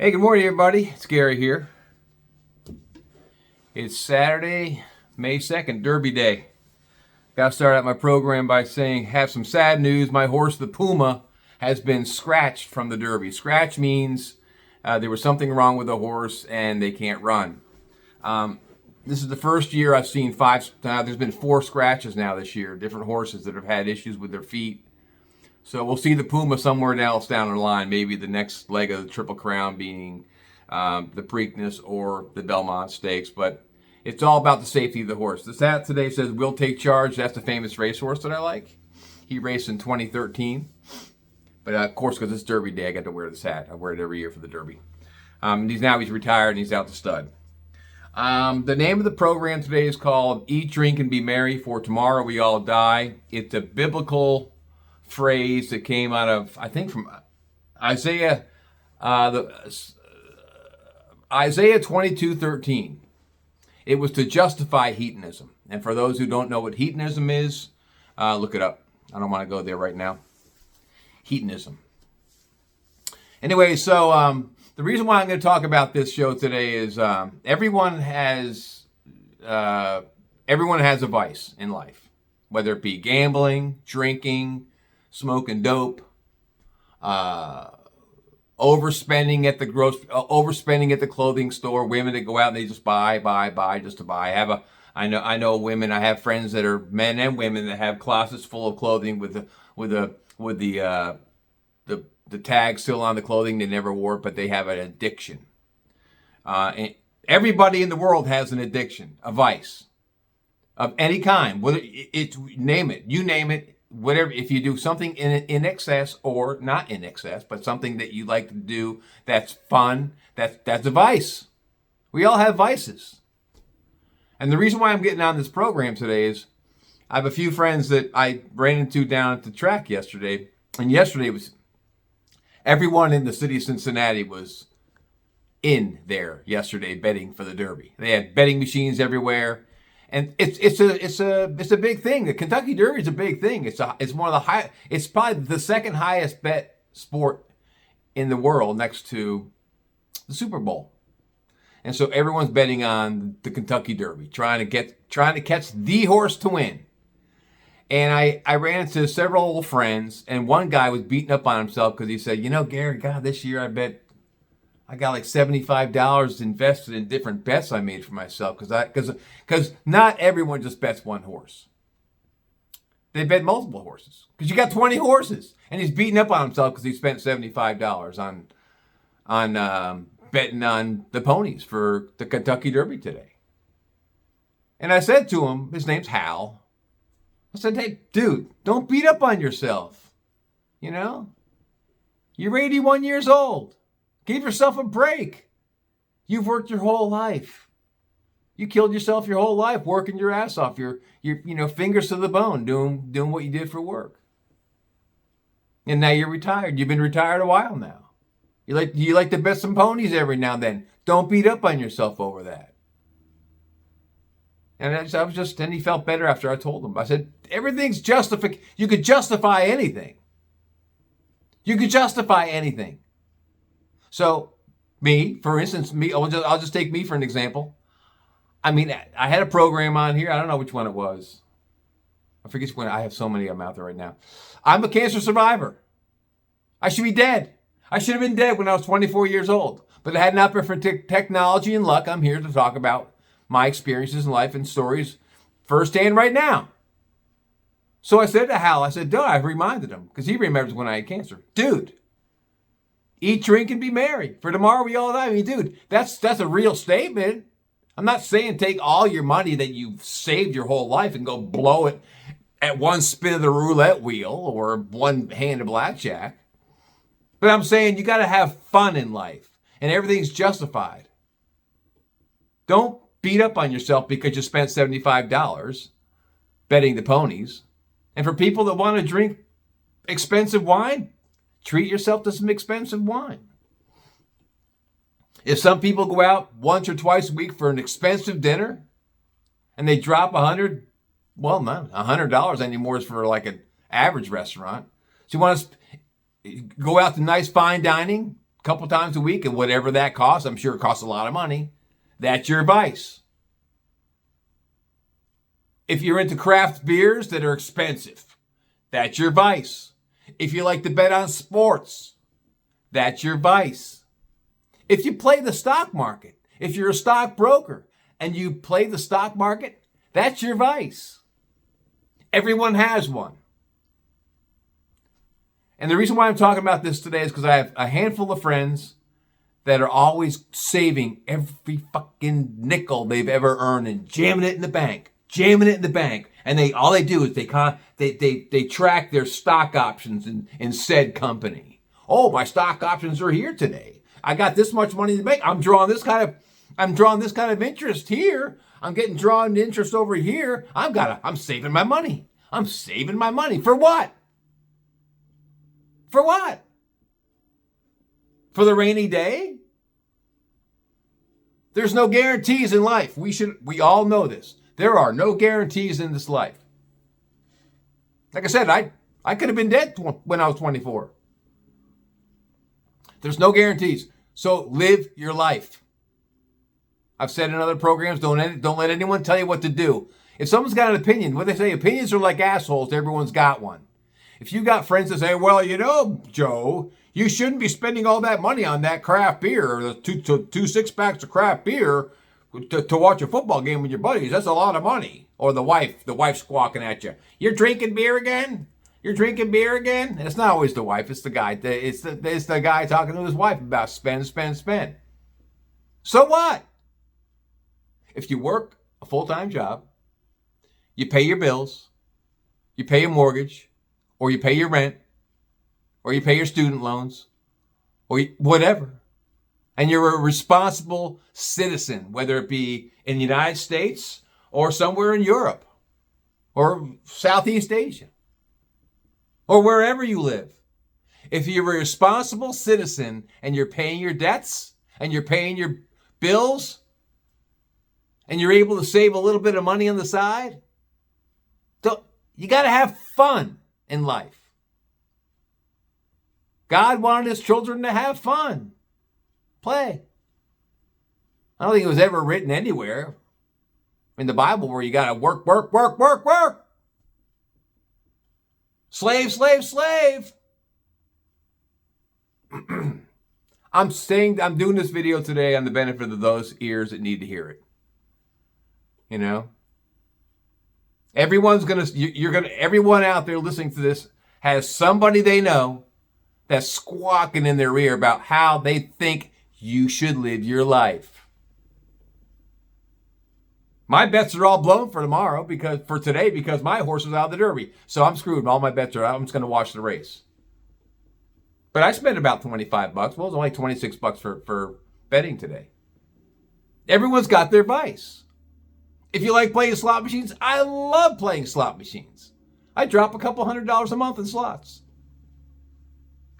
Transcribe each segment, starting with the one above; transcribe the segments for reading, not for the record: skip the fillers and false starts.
Hey, good morning, everybody. It's Gary here. It's Saturday, May 2nd, Derby Day. Got to start out my program by saying, have some sad news. My horse, the Puma, has been scratched from the Derby. Scratch means there was something wrong with the horse and they can't run. This is the first year I've seen five. There's been 4 scratches now this year. Different horses that have had issues with their feet. So we'll see the Puma somewhere else down the line. Maybe the next leg of the Triple Crown being the Preakness or the Belmont Stakes. But it's all about the safety of the horse. The stat today says, "Will Take Charge." That's the famous racehorse that I like. He raced in 2013. But of course, because it's Derby Day, I got to wear this hat. I wear it every year for the Derby. He's retired and he's out to stud. The name of the program today is called "Eat, Drink, and Be Merry, for Tomorrow We All Die." It's a biblical phrase that came out of, I think, from Isaiah, Isaiah 22:13. It was to justify hedonism. And for those who don't know what hedonism is, look it up. I don't want to go there right now. Hedonism. Anyway, so the reason why I'm going to talk about this show today is everyone has a vice in life, whether it be gambling, drinking, smoking dope, overspending at the clothing store. Women that go out and they just buy just to buy. I know women. I have friends that are men and women that have closets full of clothing with the tag still on the clothing. They never wore it, but they have an addiction. And everybody in the world has an addiction, a vice of any kind. Whether it's name it, you name it. Whatever, if you do something in excess or not in excess, but something that you like to do that's fun, that's a vice. We all have vices. And the reason why I'm getting on this program today is I have a few friends that I ran into down at the track yesterday. And yesterday was everyone in the city of Cincinnati was in there yesterday betting for the Derby. They had betting machines everywhere. And it's a big thing. The Kentucky Derby is a big thing. It's one of the high. It's probably the second highest bet sport in the world, next to the Super Bowl. And so everyone's betting on the Kentucky Derby, trying to catch the horse to win. And I ran into several old friends, and one guy was beating up on himself because he said, "Gary, God, this year I got like $75 invested in different bets I made for myself because not everyone just bets one horse. They bet multiple horses because you got 20 horses." And he's beating up on himself because he spent $75 on betting on the ponies for the Kentucky Derby today. And I said to him, his name's Hal. I said, "Hey, dude, don't beat up on yourself. You're 81 years old. Give yourself a break. You've worked your whole life. You killed yourself your whole life working your ass off, your fingers to the bone, doing what you did for work. And now you're retired. You've been retired a while now. You like to bet some ponies every now and then. Don't beat up on yourself over that." And then he felt better after I told him. I said, everything's justified. You could justify anything. You could justify anything. So, for instance, I'll just take me for an example. I mean, I had a program on here. I don't know which one it was. I forget which one. I have so many of them out there right now. I'm a cancer survivor. I should be dead. I should have been dead when I was 24 years old. But had it not been for technology and luck, I'm here to talk about my experiences in life and stories firsthand right now. So I said to Hal, dude, I reminded him, because he remembers when I had cancer. Dude, eat, drink, and be merry, for tomorrow we all die. I mean, dude, that's a real statement. I'm not saying take all your money that you've saved your whole life and go blow it at one spin of the roulette wheel or one hand of blackjack. But I'm saying you got to have fun in life, and everything's justified. Don't beat up on yourself because you spent $75 betting the ponies. And for people that want to drink expensive wine, treat yourself to some expensive wine. If some people go out once or twice a week for an expensive dinner and they drop $100, well, not $100 anymore is for like an average restaurant. So you want to go out to nice fine dining, couple times a week, and whatever that costs, I'm sure it costs a lot of money. That's your vice. If you're into craft beers that are expensive, that's your vice. If you like to bet on sports, that's your vice. If you play the stock market, if you're a stockbroker and you play the stock market, that's your vice. Everyone has one. And the reason why I'm talking about this today is because I have a handful of friends that are always saving every fucking nickel they've ever earned and jamming it in the bank. And all they do is they track their stock options in said company. Oh, my stock options are here today. I got this much money in the bank. I'm drawing this kind of interest here. I'm getting drawn interest over here. I'm saving my money. I'm saving my money. For what? For what? For the rainy day? There's no guarantees in life. We all know this. There are no guarantees in this life. Like I said, I could have been dead when I was 24. There's no guarantees. So live your life. I've said in other programs, don't let anyone tell you what to do. If someone's got an opinion, what they say, opinions are like assholes. Everyone's got one. If you got friends that say, well, Joe, you shouldn't be spending all that money on that craft beer or the two six-packs of craft beer to watch a football game with your buddies. That's a lot of money. Or the wife squawking at you. You're drinking beer again? You're drinking beer again? And it's not always the wife. It's the guy. It's the guy talking to his wife about spend. So what? If you work a full-time job, you pay your bills, you pay your mortgage, or you pay your rent, or you pay your student loans, or whatever. And you're a responsible citizen, whether it be in the United States or somewhere in Europe or Southeast Asia or wherever you live. If you're a responsible citizen and you're paying your debts and you're paying your bills and you're able to save a little bit of money on the side, you got to have fun in life. God wanted his children to have fun. Play. I don't think it was ever written anywhere in the Bible where you got to work. Slave. I'm doing this video today on the benefit of those ears that need to hear it. Everyone out there listening to this has somebody they know that's squawking in their ear about how they think you should live your life. My bets are all blown for today because my horse is out of the Derby. So I'm screwed. All my bets are out. I'm just going to watch the race. But I spent about $25. Well, it was only $26 for betting today. Everyone's got their vice. If you like playing slot machines, I love playing slot machines. I drop a couple $100 a month in slots.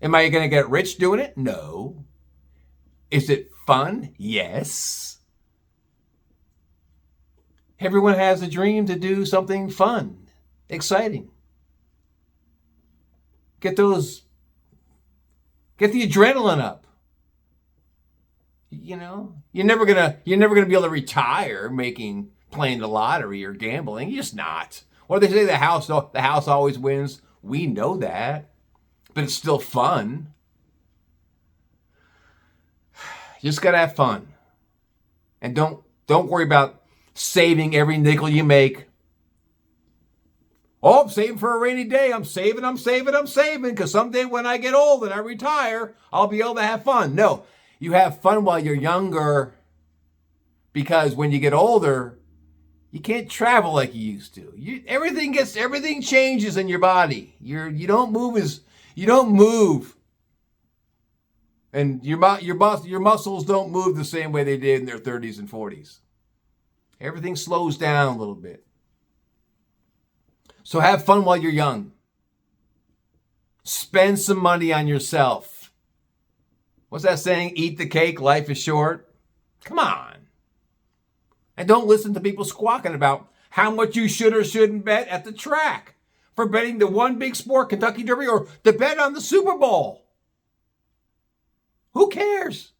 Am I going to get rich doing it? No. Is it fun? Yes. Everyone has a dream to do something fun, exciting. Get the adrenaline up. You're never gonna be able to retire playing the lottery or gambling. You're just not. Or they say the house always wins. We know that, but it's still fun. You just gotta have fun, and don't worry about saving every nickel you make. Oh, I'm saving for a rainy day. I'm saving, because someday when I get old and I retire, I'll be able to have fun. No, you have fun while you're younger, because when you get older, you can't travel like you used to. Everything changes in your body. You don't move. And your muscles don't move the same way they did in their 30s and 40s. Everything slows down a little bit. So have fun while you're young. Spend some money on yourself. What's that saying? Eat the cake, life is short. Come on. And don't listen to people squawking about how much you should or shouldn't bet at the track for betting the one big sport, Kentucky Derby, or to bet on the Super Bowl. Who cares?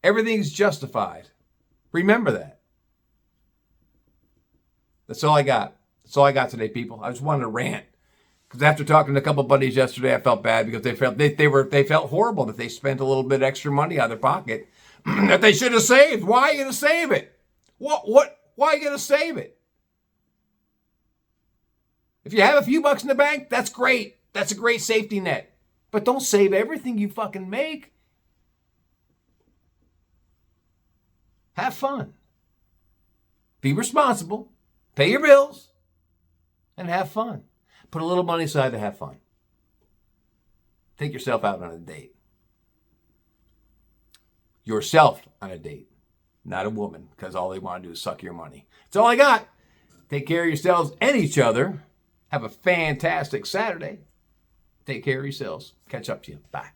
Everything's justified. Remember that. That's all I got. That's all I got today, people. I just wanted to rant. Because after talking to a couple buddies yesterday, I felt bad because they felt horrible that they spent a little bit extra money out of their pocket that they should have saved. Why are you going to save it? Why are you going to save it? If you have a few bucks in the bank, that's great. That's a great safety net. But don't save everything you fucking make. Have fun. Be responsible. Pay your bills. And have fun. Put a little money aside to have fun. Take yourself out on a date. Yourself on a date. Not a woman, because all they want to do is suck your money. That's all I got. Take care of yourselves and each other. Have a fantastic Saturday. Take care of yourselves. Catch up to you. Bye.